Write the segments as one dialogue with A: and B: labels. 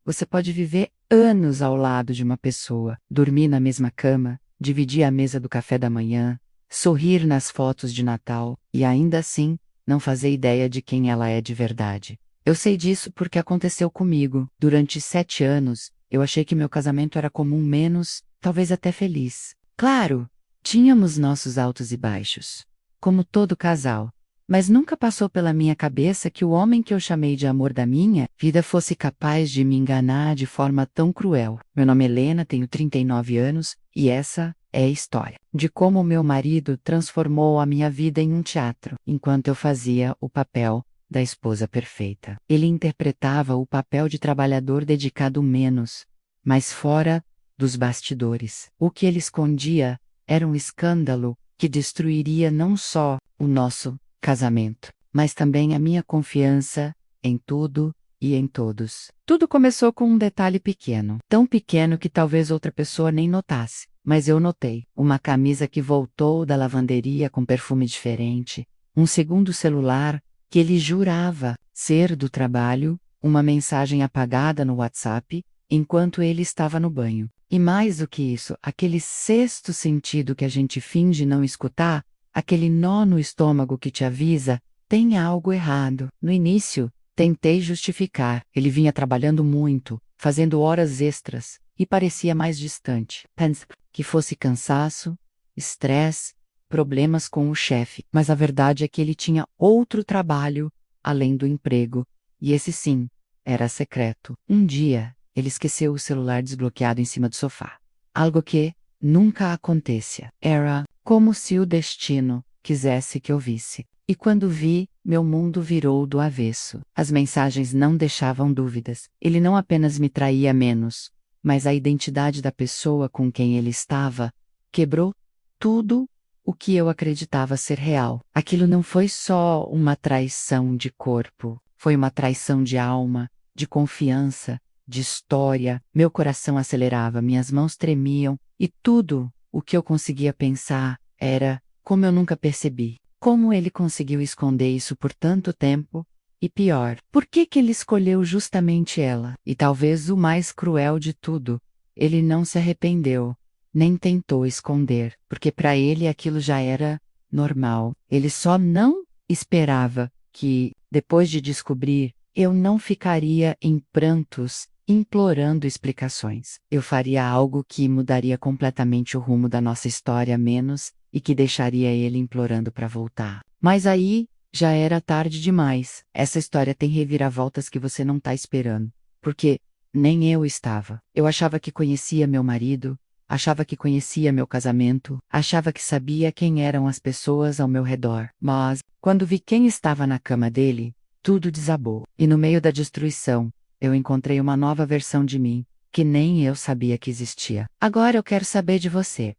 A: Você pode viver anos ao lado de uma pessoa, dormir na mesma cama, dividir a mesa do café da manhã, sorrir nas fotos de Natal e ainda assim não fazer ideia de quem ela é de verdade. Eu sei disso porque aconteceu comigo. Durante 7 anos, eu achei que meu casamento era comum menos, talvez até feliz. Claro, tínhamos nossos altos e baixos, como todo casal. Mas nunca passou pela minha cabeça que o homem que eu chamei de amor da minha vida fosse capaz de me enganar de forma tão cruel. Meu nome é Helena, tenho 39 anos, e essa é a história de como meu marido transformou a minha vida em um teatro, enquanto eu fazia o papel da esposa perfeita. Ele interpretava o papel de trabalhador dedicado menos, mas fora dos bastidores. O que ele escondia era um escândalo que destruiria não só o nosso casamento, mas também a minha confiança em tudo e em todos. Tudo começou com um detalhe pequeno, tão pequeno que talvez outra pessoa nem notasse, mas eu notei. Uma camisa que voltou da lavanderia com perfume diferente, um segundo celular que ele jurava ser do trabalho, uma mensagem apagada no WhatsApp, enquanto ele estava no banho. E mais do que isso, aquele sexto sentido que a gente finge não escutar, aquele nó no estômago que te avisa, tem algo errado. No início, tentei justificar. Ele vinha trabalhando muito, fazendo horas extras, e parecia mais distante. Pense que fosse cansaço, estresse, problemas com o chefe. Mas a verdade é que ele tinha outro trabalho, além do emprego, e esse sim, era secreto. Um dia, ele esqueceu o celular desbloqueado em cima do sofá. Algo que nunca acontecia. Era como se o destino quisesse que eu visse. E quando vi, meu mundo virou do avesso. As mensagens não deixavam dúvidas. Ele não apenas me traía menos, mas a identidade da pessoa com quem ele estava quebrou tudo o que eu acreditava ser real. Aquilo não foi só uma traição de corpo, foi uma traição de alma, de confiança, de história. Meu coração acelerava, minhas mãos tremiam, e tudo o que eu conseguia pensar era como eu nunca percebi. Como ele conseguiu esconder isso por tanto tempo? E pior, por que ele escolheu justamente ela? E talvez o mais cruel de tudo, ele não se arrependeu, nem tentou esconder, porque para ele aquilo já era normal. Ele só não esperava que, depois de descobrir, eu não ficaria em prantos, implorando explicações. Eu faria algo que mudaria completamente o rumo da nossa história menos e que deixaria ele implorando para voltar. Mas aí, já era tarde demais. Essa história tem reviravoltas que você não está esperando. Porque nem eu estava. Eu achava que conhecia meu marido, achava que conhecia meu casamento, achava que sabia quem eram as pessoas ao meu redor. Mas, quando vi quem estava na cama dele, tudo desabou. E no meio da destruição, eu encontrei uma nova versão de mim, que nem eu sabia que existia. Agora eu quero saber de você.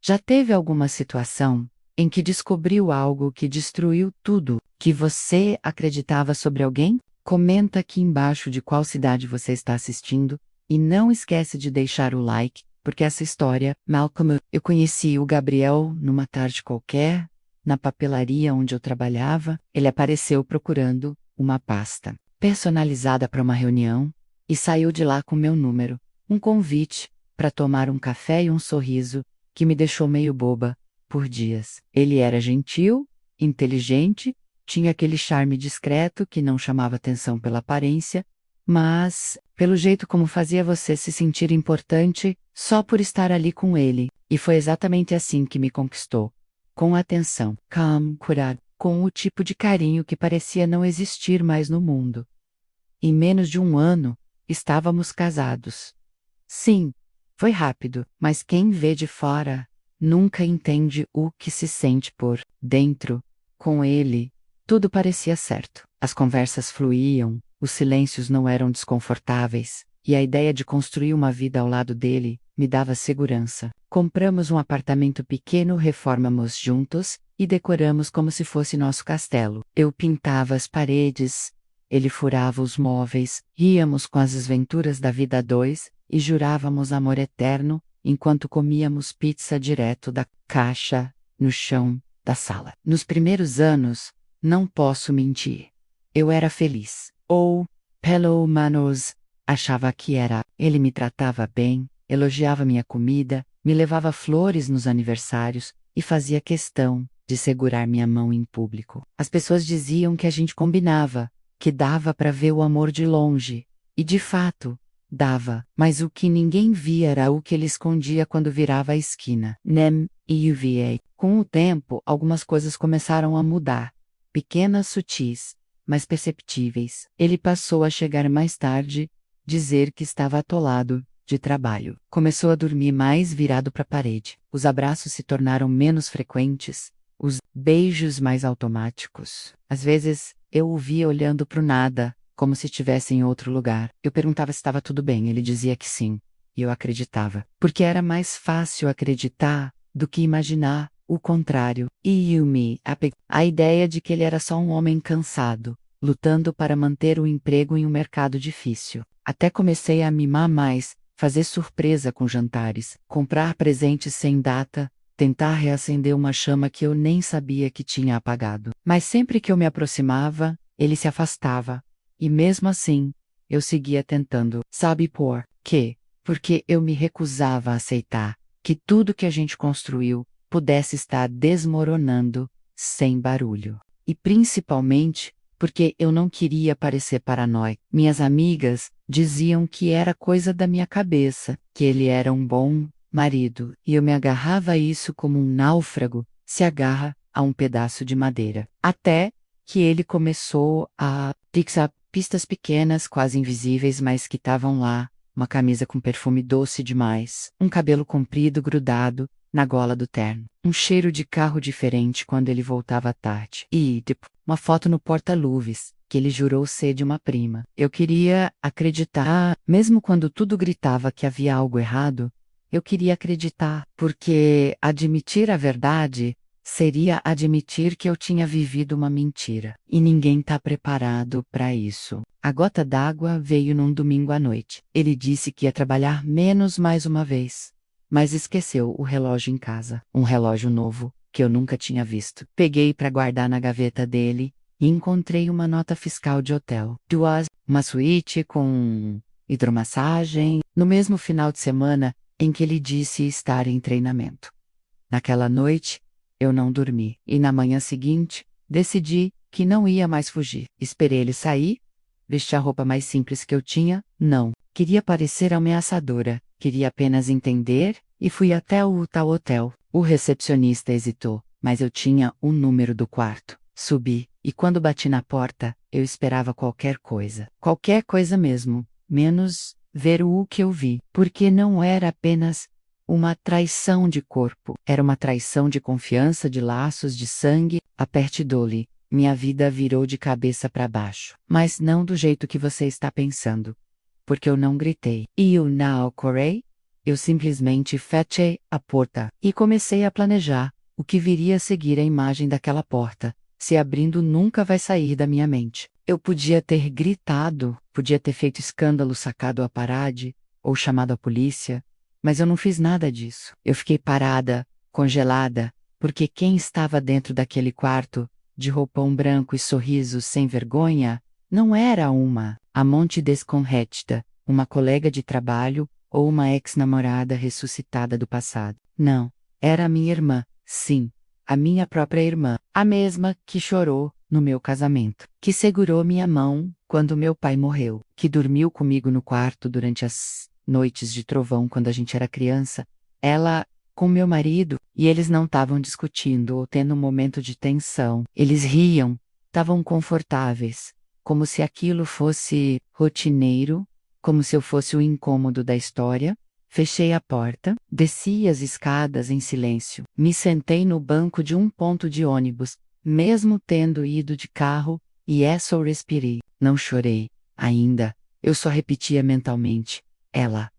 A: Já teve alguma situação em que descobriu algo que destruiu tudo que você acreditava sobre alguém? Comenta aqui embaixo de qual cidade você está assistindo e não esquece de deixar o like, porque essa história, Malcolm, eu conheci o Gabriel numa tarde qualquer, na papelaria onde eu trabalhava. Ele apareceu procurando uma pasta personalizada para uma reunião e saiu de lá com meu número, um convite para tomar um café e um sorriso que me deixou meio boba por dias. Ele era gentil, inteligente, tinha aquele charme discreto que não chamava atenção pela aparência, mas pelo jeito como fazia você se sentir importante só por estar ali com ele. E foi exatamente assim que me conquistou. Com atenção, calmo, cuidado, com o tipo de carinho que parecia não existir mais no mundo. Em menos de um ano, estávamos casados. Sim, foi rápido, mas quem vê de fora nunca entende o que se sente por dentro. Com ele, tudo parecia certo. As conversas fluíam, os silêncios não eram desconfortáveis, e a ideia de construir uma vida ao lado dele me dava segurança. Compramos um apartamento pequeno, reformamos juntos e decoramos como se fosse nosso castelo. Eu pintava as paredes, ele furava os móveis, ríamos com as desventuras da vida a dois e jurávamos amor eterno enquanto comíamos pizza direto da caixa no chão da sala. Nos primeiros anos, não posso mentir, eu era feliz. Ou, pelo menos, Achava que era. Ele me tratava bem, elogiava minha comida, me levava flores nos aniversários e fazia questão de segurar minha mão em público. As pessoas diziam que a gente combinava, que dava para ver o amor de longe. E de fato, dava, mas o que ninguém via era o que ele escondia quando virava a esquina. Nem e UVA. Com o tempo, algumas coisas começaram a mudar. Pequenas, sutis, mas perceptíveis. Ele passou a chegar mais tarde, dizer que estava atolado de trabalho. Começou a dormir mais virado para a parede. Os abraços se tornaram menos frequentes, os beijos mais automáticos. Às vezes, eu o via olhando para o nada, como se estivesse em outro lugar. Eu perguntava se estava tudo bem, ele dizia que sim, e eu acreditava. Porque era mais fácil acreditar do que imaginar o contrário. E Yumi, a ideia de que ele era só um homem cansado, lutando para manter o emprego em um mercado difícil. Até comecei a mimar mais, fazer surpresa com jantares, comprar presentes sem data, tentar reacender uma chama que eu nem sabia que tinha apagado. Mas sempre que eu me aproximava, ele se afastava. E mesmo assim, eu seguia tentando. Sabe por quê? Porque eu me recusava a aceitar que tudo que a gente construiu pudesse estar desmoronando sem barulho. E principalmente porque eu não queria parecer paranoico. Minhas amigas diziam que era coisa da minha cabeça, que ele era um bom marido, e eu me agarrava a isso como um náufrago se agarra a um pedaço de madeira. Até que ele começou a fixar pistas pequenas, quase invisíveis, mas que estavam lá. Uma camisa com perfume doce demais, um cabelo comprido grudado na gola do terno, um cheiro de carro diferente quando ele voltava à tarde. E, uma foto no porta-luves, que ele jurou ser de uma prima. Eu queria acreditar, mesmo quando tudo gritava que havia algo errado, eu queria acreditar, porque admitir a verdade seria admitir que eu tinha vivido uma mentira. E ninguém está preparado para isso. A gota d'água veio num domingo à noite. Ele disse que ia trabalhar menos mais uma vez. Mas esqueceu o relógio em casa. Um relógio novo, que eu nunca tinha visto. Peguei para guardar na gaveta dele e encontrei uma nota fiscal de hotel. Uma suíte com hidromassagem, no mesmo final de semana em que ele disse estar em treinamento. Naquela noite, eu não dormi, e na manhã seguinte, decidi que não ia mais fugir. Esperei ele sair, vesti a roupa mais simples que eu tinha, não. Queria parecer ameaçadora, queria apenas entender, e fui até o tal hotel. O recepcionista hesitou, mas eu tinha o número do quarto. Subi, e quando bati na porta, eu esperava qualquer coisa mesmo, menos ver o que eu vi, porque não era apenas uma traição de corpo, era uma traição de confiança, de laços de sangue. Aperte Dolly, minha vida virou de cabeça para baixo. Mas não do jeito que você está pensando. Porque eu não gritei. E eu não corei? Eu simplesmente fechei a porta e comecei a planejar o que viria a seguir. A imagem daquela porta, se abrindo, nunca vai sair da minha mente. Eu podia ter gritado, podia ter feito escândalo, sacado a parede, ou chamado a polícia. Mas eu não fiz nada disso. Eu fiquei parada, congelada, porque quem estava dentro daquele quarto, de roupão branco e sorriso sem vergonha, não era uma amante desconhecida, uma colega de trabalho ou uma ex-namorada ressuscitada do passado. Não, era a minha irmã, sim, a minha própria irmã, a mesma que chorou no meu casamento, que segurou minha mão quando meu pai morreu, que dormiu comigo no quarto durante as noites de trovão quando a gente era criança, ela com meu marido, e eles não estavam discutindo ou tendo um momento de tensão. Eles riam, estavam confortáveis, como se aquilo fosse rotineiro, como se eu fosse o incômodo da história. Fechei a porta, desci as escadas em silêncio, me sentei no banco de um ponto de ônibus, mesmo tendo ido de carro, e só respirei. Não chorei, ainda, eu só repetia mentalmente. Ela.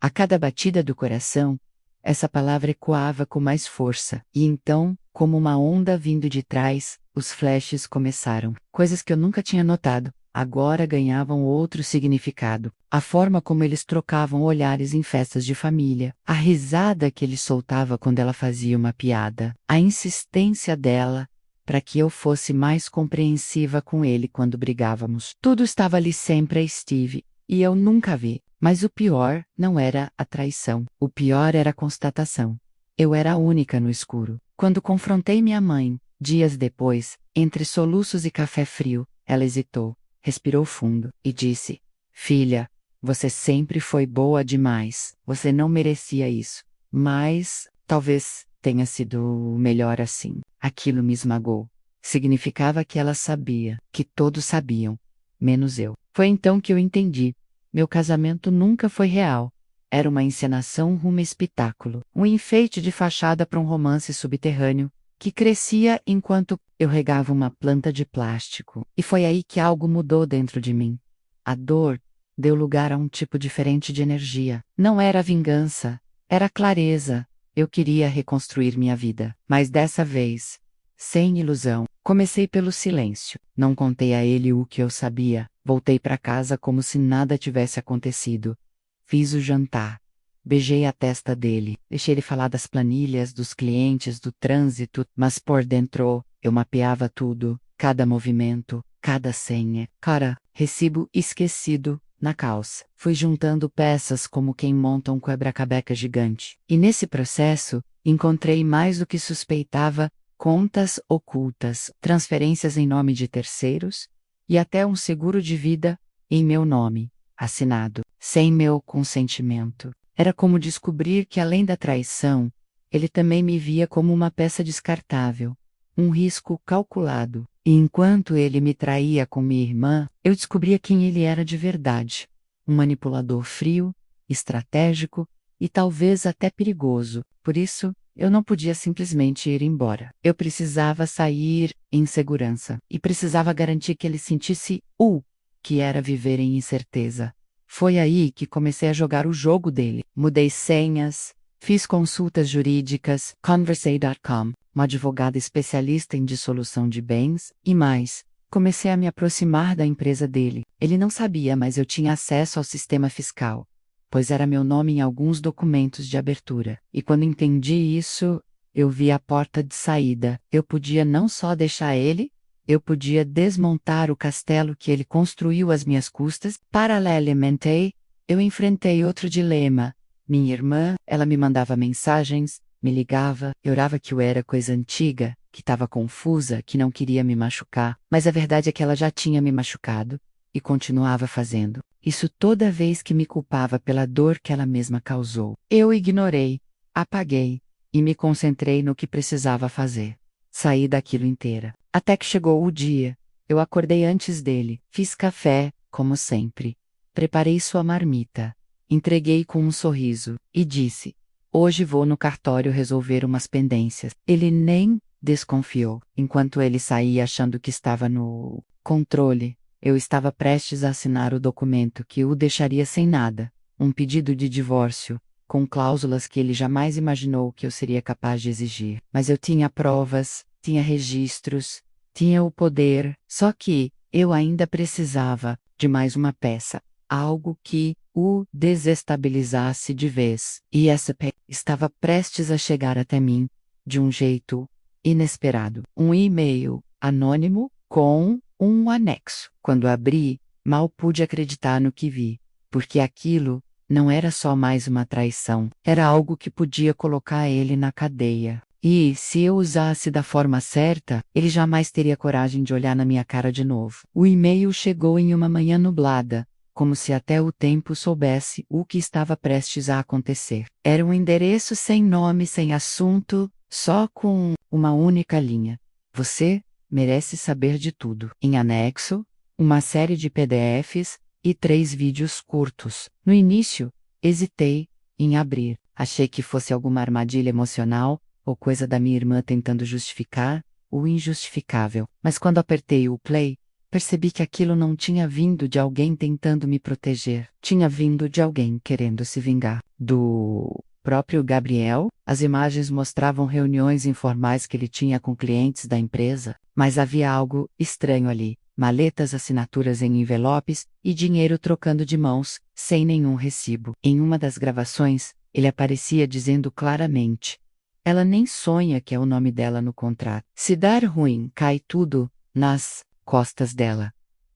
A: A cada batida do coração, essa palavra ecoava com mais força. E então, como uma onda vindo de trás, os flashes começaram. Coisas que eu nunca tinha notado, agora ganhavam outro significado. A forma como eles trocavam olhares em festas de família. A risada que ele soltava quando ela fazia uma piada. A insistência dela para que eu fosse mais compreensiva com ele quando brigávamos. Tudo estava ali sempre a Steve. e eu nunca vi. Mas o pior não era a traição. O pior era a constatação. Eu era a única no escuro. Quando confrontei minha mãe, dias depois, entre soluços e café frio, ela hesitou, respirou fundo e disse: Filha, você sempre foi boa demais. Você não merecia isso. Mas, talvez tenha sido melhor assim. Aquilo me esmagou. Significava que ela sabia, que todos sabiam, menos eu. Foi então que eu entendi. Meu casamento nunca foi real. Era uma encenação rumo a espetáculo, um enfeite de fachada para um romance subterrâneo, que crescia enquanto eu regava uma planta de plástico. E foi aí que algo mudou dentro de mim. A dor deu lugar a um tipo diferente de energia. Não era vingança, era clareza. Eu queria reconstruir minha vida, mas dessa vez, sem ilusão. Comecei pelo silêncio. Não contei a ele o que eu sabia. Voltei para casa como se nada tivesse acontecido. Fiz o jantar. Beijei a testa dele. Deixei ele falar das planilhas, dos clientes, do trânsito, mas por dentro, eu mapeava tudo. Cada movimento, cada senha. Cara, recibo esquecido na calça. Fui juntando peças como quem monta um quebra-cabeça gigante. E nesse processo, encontrei mais do que suspeitava: contas ocultas, transferências em nome de terceiros e até um seguro de vida em meu nome, assinado, sem meu consentimento. Era como descobrir que, além da traição, ele também me via como uma peça descartável, um risco calculado. E enquanto ele me traía com minha irmã, eu descobria quem ele era de verdade. Um manipulador frio, estratégico e talvez até perigoso. Por isso, eu não podia simplesmente ir embora. Eu precisava sair em segurança. E precisava garantir que ele sentisse o que era viver em incerteza. Foi aí que comecei a jogar o jogo dele. Mudei senhas, fiz consultas jurídicas, Conversei.com, uma advogada especialista em dissolução de bens, e mais. Comecei a me aproximar da empresa dele. Ele não sabia, mas eu tinha acesso ao sistema fiscal, pois era meu nome em alguns documentos de abertura. E quando entendi isso, eu vi a porta de saída. Eu podia não só deixar ele, eu podia desmontar o castelo que ele construiu às minhas custas. Paralelamente, eu enfrentei outro dilema. Minha irmã, ela me mandava mensagens, me ligava, eu orava que eu era coisa antiga, que estava confusa, que não queria me machucar, mas a verdade é que ela já tinha me machucado e continuava fazendo. Isso toda vez que me culpava pela dor que ela mesma causou. Eu ignorei, apaguei e me concentrei no que precisava fazer. Saí daquilo inteira. Até que chegou o dia. Eu acordei antes dele, fiz café, como sempre. Preparei sua marmita. Entreguei com um sorriso e disse: Hoje vou no cartório resolver umas pendências. Ele nem desconfiou. Enquanto ele saía achando que estava no controle, eu estava prestes a assinar o documento que o deixaria sem nada. Um pedido de divórcio, com cláusulas que ele jamais imaginou que eu seria capaz de exigir. Mas eu tinha provas, tinha registros, tinha o poder, só que eu ainda precisava de mais uma peça. Algo que o desestabilizasse de vez. E essa peça estava prestes a chegar até mim, de um jeito inesperado. Um e-mail anônimo com um anexo. Quando abri, mal pude acreditar no que vi, porque aquilo não era só mais uma traição, era algo que podia colocar ele na cadeia. E, se eu usasse da forma certa, ele jamais teria coragem de olhar na minha cara de novo. O e-mail chegou em uma manhã nublada, como se até o tempo soubesse o que estava prestes a acontecer. Era um endereço sem nome, sem assunto, só com uma única linha. Você merece saber de tudo. Em anexo, uma série de PDFs e 3 vídeos curtos. No início, hesitei em abrir. Achei que fosse alguma armadilha emocional, ou coisa da minha irmã tentando justificar o injustificável. Mas quando apertei o play, percebi que aquilo não tinha vindo de alguém tentando me proteger. Tinha vindo de alguém querendo se vingar. Do próprio Gabriel, as imagens mostravam reuniões informais que ele tinha com clientes da empresa, mas havia algo estranho ali. Maletas, assinaturas em envelopes e dinheiro trocando de mãos, sem nenhum recibo. Em uma das gravações, ele aparecia dizendo claramente: ela nem sonha que é o nome dela no contrato. Se dar ruim, cai tudo nas costas dela.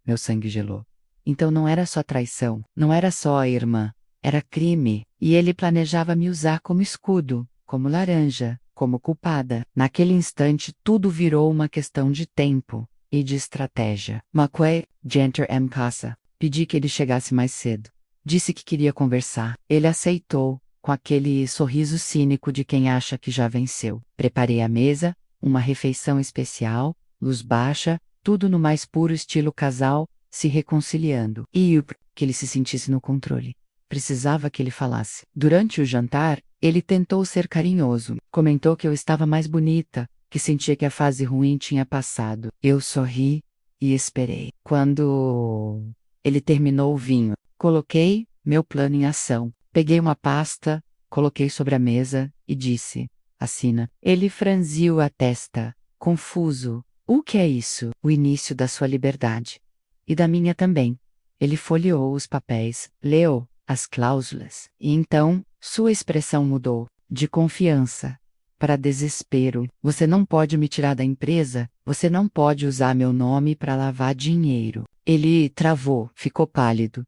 A: Meu sangue gelou. Então não era só traição, não era só a irmã, era crime, e ele planejava me usar como escudo, como laranja, como culpada. Naquele instante tudo virou uma questão de tempo e de estratégia. McQuay, Genter M. Casa. Pedi que ele chegasse mais cedo. Disse que queria conversar. Ele aceitou, com aquele sorriso cínico de quem acha que já venceu. Preparei a mesa, uma refeição especial, luz baixa, tudo no mais puro estilo casal, se reconciliando. E que ele se sentisse no controle. Precisava que ele falasse. Durante o jantar, ele tentou ser carinhoso. Comentou que eu estava mais bonita, que sentia que a fase ruim tinha passado. Eu sorri e esperei. Quando ele terminou o vinho, coloquei meu plano em ação. Peguei uma pasta, coloquei sobre a mesa e disse: assina. Ele franziu a testa, confuso. O que é isso? O início da sua liberdade. E da minha também. Ele folheou os papéis, leu as cláusulas, e então sua expressão mudou, de confiança para desespero. Você não pode me tirar da empresa, você não pode usar meu nome para lavar dinheiro. Ele travou, ficou pálido.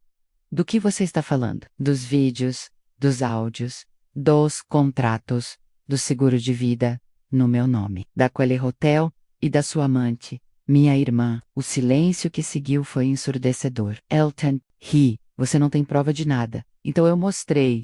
A: Do que você está falando? Dos vídeos, dos áudios, dos contratos, do seguro de vida, no meu nome, da Quelle Hotel e da sua amante, minha irmã. O silêncio que seguiu foi ensurdecedor. Elton, ri. Você não tem prova de nada. Então eu mostrei.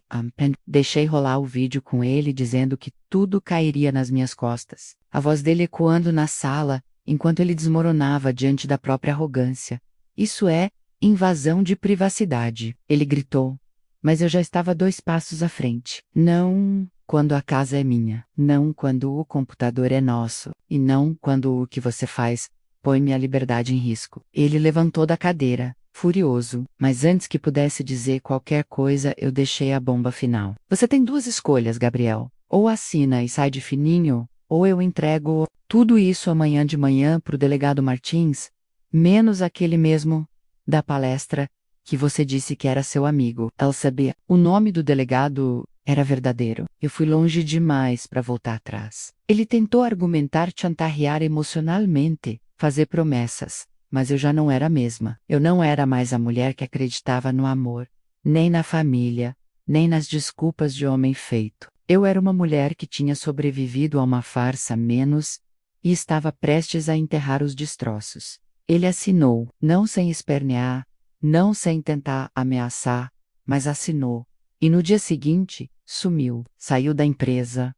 A: Deixei rolar o vídeo com ele dizendo que tudo cairia nas minhas costas. A voz dele ecoando na sala, enquanto ele desmoronava diante da própria arrogância. Isso é invasão de privacidade, ele gritou. Mas eu já estava 2 passos à frente. Não quando a casa é minha. Não quando o computador é nosso. E não quando o que você faz põe minha liberdade em risco. Ele levantou da cadeira, furioso, mas antes que pudesse dizer qualquer coisa, eu deixei a bomba final. Você tem 2 escolhas, Gabriel. Ou assina e sai de fininho, ou eu entrego tudo isso amanhã de manhã pro delegado Martins, menos aquele mesmo da palestra que você disse que era seu amigo. Ela sabia. O nome do delegado era verdadeiro. Eu fui longe demais para voltar atrás. Ele tentou argumentar, chantagear emocionalmente, fazer promessas. Mas eu já não era a mesma. Eu não era mais a mulher que acreditava no amor, nem na família, nem nas desculpas de homem feito. Eu era uma mulher que tinha sobrevivido a uma farsa menos e estava prestes a enterrar os destroços. Ele assinou, não sem espernear, não sem tentar ameaçar, mas assinou. E no dia seguinte, sumiu, saiu da empresa,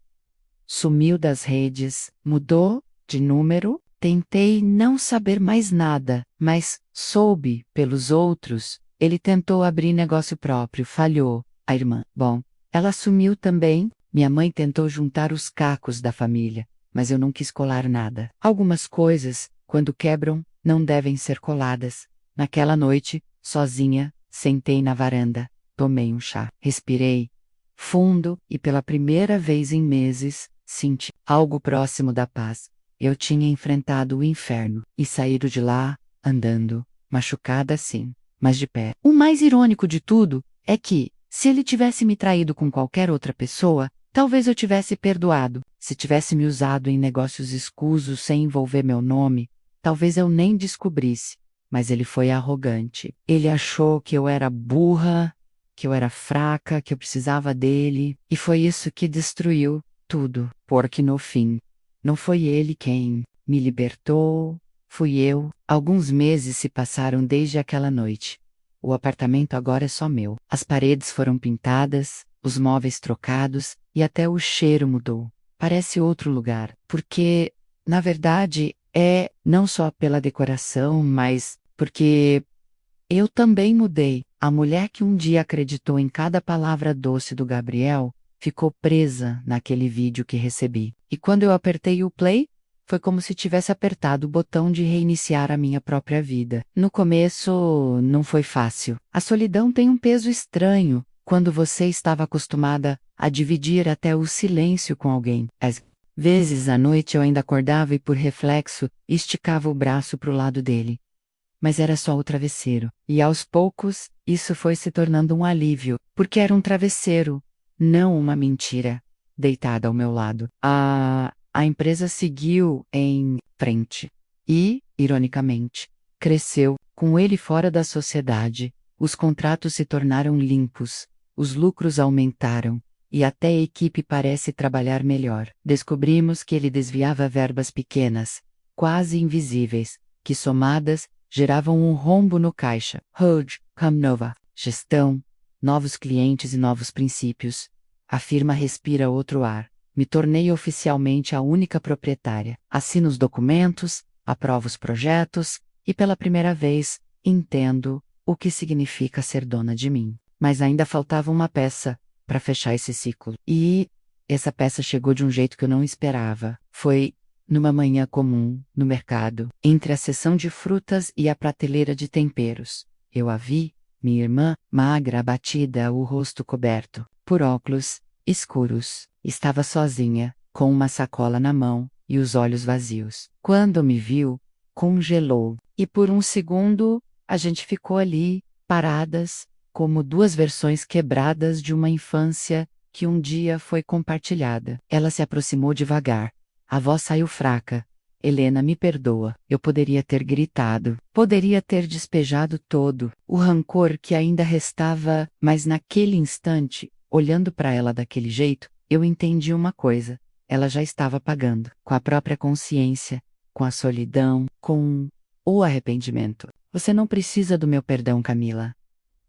A: sumiu das redes, mudou de número. Tentei não saber mais nada, mas soube pelos outros. Ele tentou abrir negócio próprio, falhou. A irmã, bom, ela sumiu também. Minha mãe tentou juntar os cacos da família, mas eu não quis colar nada. Algumas coisas, quando quebram, não devem ser coladas. Naquela noite, sozinha, sentei na varanda, tomei um chá, respirei fundo e pela primeira vez em meses, senti algo próximo da paz. Eu tinha enfrentado o inferno e saído de lá, andando, machucada sim, mas de pé. O mais irônico de tudo é que, se ele tivesse me traído com qualquer outra pessoa, talvez eu tivesse perdoado. Se tivesse me usado em negócios escusos sem envolver meu nome, talvez eu nem descobrisse. Mas ele foi arrogante. Ele achou que eu era burra, que eu era fraca, que eu precisava dele, e foi isso que destruiu tudo. Porque no fim, não foi ele quem me libertou, fui eu. Alguns meses se passaram desde aquela noite. O apartamento agora é só meu. As paredes foram pintadas, os móveis trocados e até o cheiro mudou. Parece outro lugar, porque, na verdade, é não só pela decoração, mas porque eu também mudei. A mulher que um dia acreditou em cada palavra doce do Gabriel ficou presa naquele vídeo que recebi. E quando eu apertei o play, foi como se tivesse apertado o botão de reiniciar a minha própria vida. No começo, não foi fácil. A solidão tem um peso estranho quando você estava acostumada a dividir até o silêncio com alguém. Às vezes à noite eu ainda acordava e, por reflexo, esticava o braço para o lado dele. Mas era só o travesseiro. E aos poucos, isso foi se tornando um alívio, porque era um travesseiro, não uma mentira, deitada ao meu lado. A empresa seguiu em frente. E, ironicamente, cresceu, com ele fora da sociedade, os contratos se tornaram limpos, os lucros aumentaram, e até a equipe parece trabalhar melhor. Descobrimos que ele desviava verbas pequenas, quase invisíveis, que somadas, geravam um rombo no caixa. Hold, come nova, gestão, novos clientes e novos princípios. A firma respira outro ar. Me tornei oficialmente a única proprietária. Assino os documentos, aprovo os projetos, e pela primeira vez, entendo o que significa ser dona de mim. Mas ainda faltava uma peça para fechar esse ciclo. E essa peça chegou de um jeito que eu não esperava. Foi numa manhã comum, no mercado, entre a seção de frutas e a prateleira de temperos. Eu a vi, minha irmã, magra, abatida, o rosto coberto por óculos escuros. Estava sozinha, com uma sacola na mão e os olhos vazios. Quando me viu, congelou. E por um segundo, a gente ficou ali, paradas, como duas versões quebradas de uma infância que um dia foi compartilhada. Ela se aproximou devagar. A voz saiu fraca. Helena, me perdoa. Eu poderia ter gritado. Poderia ter despejado todo o rancor que ainda restava, mas naquele instante, olhando para ela daquele jeito, eu entendi uma coisa. Ela já estava pagando, com a própria consciência, com a solidão, com o arrependimento. Você não precisa do meu perdão, Camila.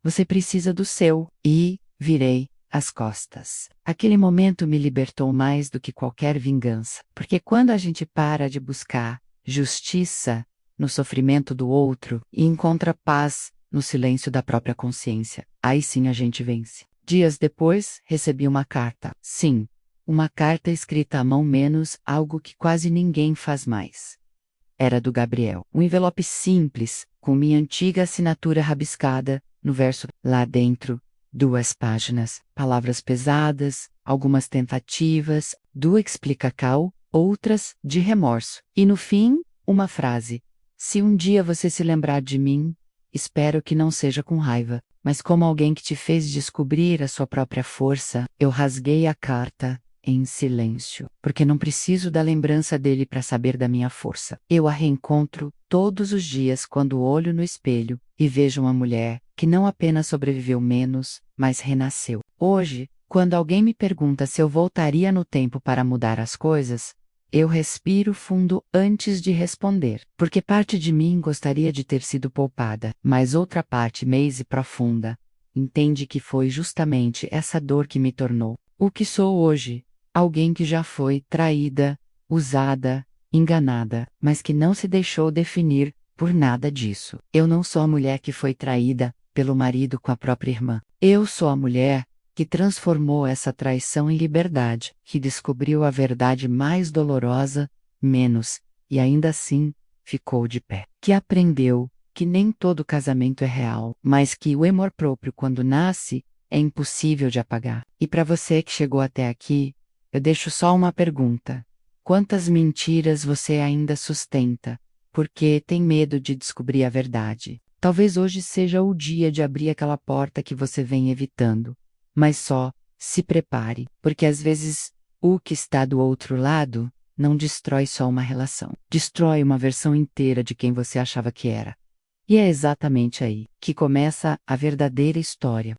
A: Você precisa do seu. E virei as costas. Aquele momento me libertou mais do que qualquer vingança, porque quando a gente para de buscar justiça no sofrimento do outro e encontra paz no silêncio da própria consciência, aí sim a gente vence. Dias depois, recebi uma carta. Sim, uma carta escrita à mão, menos algo que quase ninguém faz mais. Era do Gabriel. Um envelope simples, com minha antiga assinatura rabiscada, no verso lá dentro, 2 páginas, palavras pesadas, algumas tentativas, do explica-cal, outras de remorso. E no fim, uma frase. Se um dia você se lembrar de mim, espero que não seja com raiva, mas como alguém que te fez descobrir a sua própria força. Eu rasguei a carta em silêncio, porque não preciso da lembrança dele para saber da minha força. Eu a reencontro todos os dias quando olho no espelho e vejo uma mulher que não apenas sobreviveu menos, mas renasceu. Hoje, quando alguém me pergunta se eu voltaria no tempo para mudar as coisas, eu respiro fundo antes de responder, porque parte de mim gostaria de ter sido poupada, mas outra parte, mais profunda, entende que foi justamente essa dor que me tornou o que sou hoje. Alguém que já foi traída, usada, enganada, mas que não se deixou definir por nada disso. Eu não sou a mulher que foi traída pelo marido com a própria irmã. Eu sou a mulher que transformou essa traição em liberdade, que descobriu a verdade mais dolorosa, menos, e ainda assim, ficou de pé. Que aprendeu que nem todo casamento é real, mas que o amor próprio, quando nasce, é impossível de apagar. E para você que chegou até aqui, eu deixo só uma pergunta. Quantas mentiras você ainda sustenta, porque tem medo de descobrir a verdade? Talvez hoje seja o dia de abrir aquela porta que você vem evitando. Mas só se prepare, porque às vezes o que está do outro lado não destrói só uma relação, destrói uma versão inteira de quem você achava que era. E é exatamente aí que começa a verdadeira história.